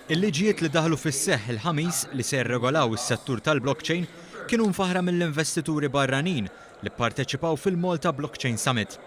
Il-liġijiet li daħlu fis-seħħ il-ħamis li se jirregolaw is-settur tal-blockchain kienu mfaħra mill-investituri barranin li pparteċipaw fil-Malta Blockchain Summit.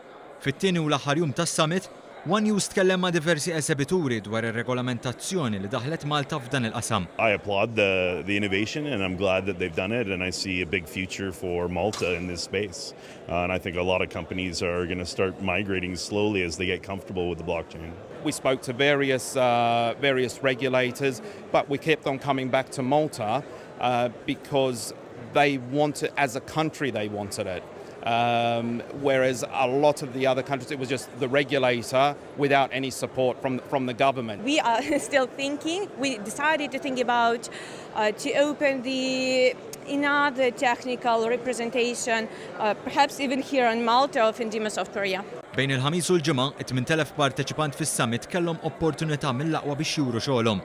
Fit-tieni u l-aħħar jum tas-summit, One News tkellem ma' diversi eżebituri dwar ir-regolamentazzjoni li daħlet Malta f'dan il-qasam. I applaud the innovation and I'm glad that they've done it and I see a big future for Malta in this space. And I think a lot of companies are going to start migrating slowly as they get comfortable with the blockchain. We spoke to various regulators, but we kept on coming back to Malta because they wanted, as a country, they wanted it. Whereas a lot of the other countries, it was just the regulator without any support from the government. We are still thinking. We decided to think about to open another technical representation, perhaps even here in Malta of Indima South Korea. Bejn il-ħamis u l-ġimgħa, 8,000 parteċipant fis-summit kellhom opportunità mill-aqwa biex juru xogħolhom.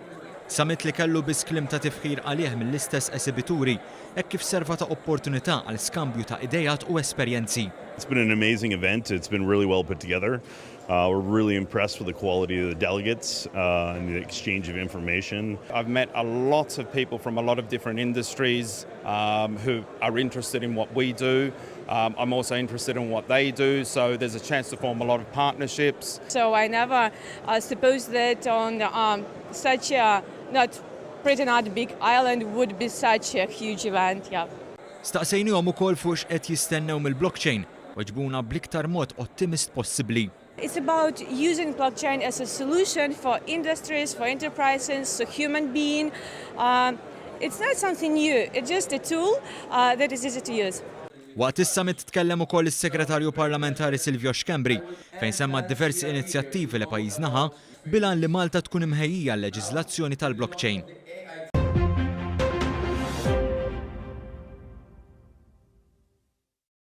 Summit li kellu biss kliem ta' tifħir għalih mill-istess eżibituri, hekk kif serva ta' opportunità għal skambju ta' idejat u esperjenzi. It's been an amazing event. It's been really well put together. We're really impressed with the quality of the delegates and the exchange of information. I've met a lot of people from a lot of different industries who are interested in what we do. I'm also interested in what they do, so there's a chance to form a lot of partnerships. So I never supposed that on such a not big island would be such a huge event. Yeah. Staqsejnihom ukoll fuq x'qed jistennew mill-blockchain u ġbuna bl-iktar mod ottimist possibbli. It's about using blockchain as a solution for industries, for enterprises, for human being. It's not something new. It's just a tool that is easy to use. Waqt is-summit tkellem ukoll is-Segretarju Parlamentari Silvio Xkembri fejn semma diversi inizjattivi li pajjiżna ħa bilan li Malta tkun imħejjija l-leġiżlazzjoni tal-blockchain.